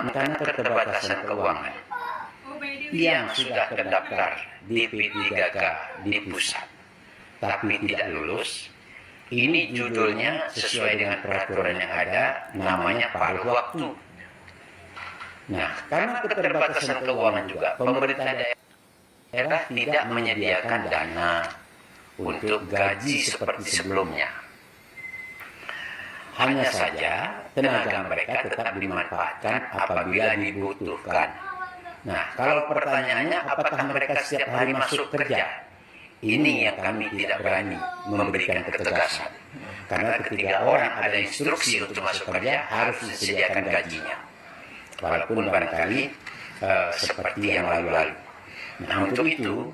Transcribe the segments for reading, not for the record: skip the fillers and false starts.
karena keterbatasan keuangan yang sudah terdaftar di P3K di pusat tapi tidak lulus, ini judulnya sesuai dengan peraturan yang ada, namanya paruh waktu. Nah, karena keterbatasan keuangan juga, pemerintah daerah tidak menyediakan dana untuk gaji seperti sebelumnya. Hanya saja tenaga mereka tetap dimanfaatkan apabila dibutuhkan. Nah, kalau pertanyaannya apakah mereka setiap hari masuk kerja? Ini yang kami tidak berani memberikan ketegasan. Karena ketika orang ada instruksi untuk masuk kerja, harus disediakan gajinya. Walaupun barangkali seperti yang lalu-lalu. Nah, untuk itu,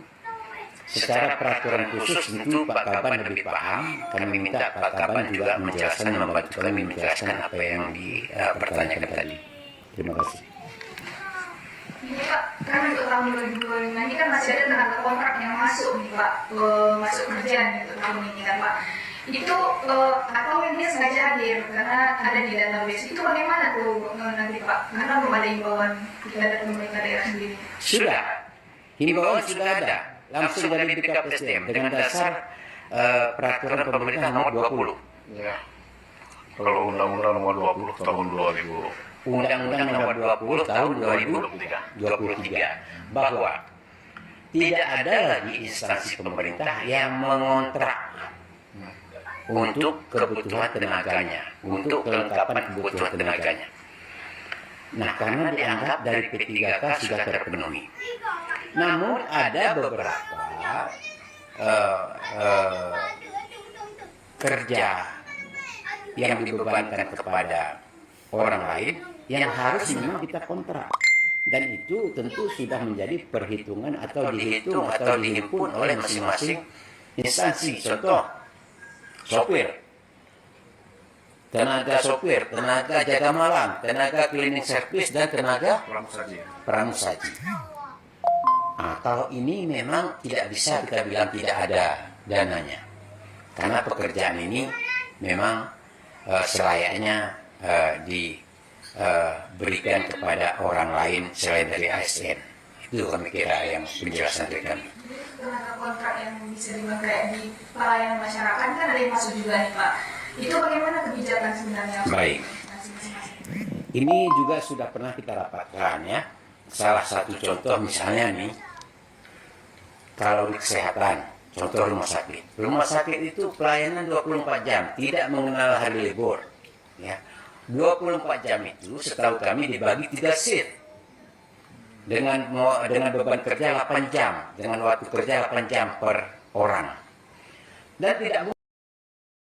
secara peraturan khusus tentu Pak Kaban lebih paham. Kami minta Pak Kaban juga menjelaskan, membantu kami menjelaskan apa yang dipertanyakan tadi. Terima kasih. Ini Pak, kan untuk tahun 2025 ini kan masih ada tenaga kontrak yang masuk nih Pak, masuk kerja nih untuk tahun ini kan Pak. Itu atau yang dia sengaja hadir karena ada di database, itu bagaimana tuh nanti Pak? Karena belum ada himbauan dari pemerintah daerah sendiri. Sudah, himbauan sudah ada, langsung dari BKPSDM dengan dasar peraturan pemerintah nomor 20. Ya. Kalau Undang-Undang nomor 20 tahun 2000. Undang-Undang nomor 20 tahun 2023 bahwa tidak ada lagi instansi pemerintah yang mengontrak untuk kebutuhan tenaganya, untuk kelengkapan kebutuhan tenaganya. Nah, karena dianggap dari P3K sudah terpenuhi. Namun ada beberapa kerja yang dibebankan kepada orang lain yang harus memang kita kontrak, dan itu tentu sudah menjadi perhitungan atau dihitung atau dihimpun oleh masing-masing instansi. Contoh, sopir, tenaga sopir, tenaga jaga malam, tenaga cleaning service, dan tenaga pramusaji. Nah, kalau ini memang tidak bisa kita bilang tidak ada dananya, karena pekerjaan ini memang selayaknya diberikan kepada orang lain selain dari ASN. Itu kami kira yang penjelasan dari kami. Tenaga kontrak yang bisa dibilang kayak di pelayanan masyarakat kan ada yang masuk juga nih Pak. Itu bagaimana kebijakan sebenarnya? Baik. Ini juga sudah pernah kita rapatkan ya. Salah satu contoh misalnya nih, kalau di kesehatan, contoh rumah sakit. Rumah sakit itu pelayanan 24 jam, tidak mengenal hari libur. Ya, 24 jam itu setahu kami dibagi 3 shift dengan beban kerja 8 jam, dengan waktu kerja 8 jam per orang, dan tidak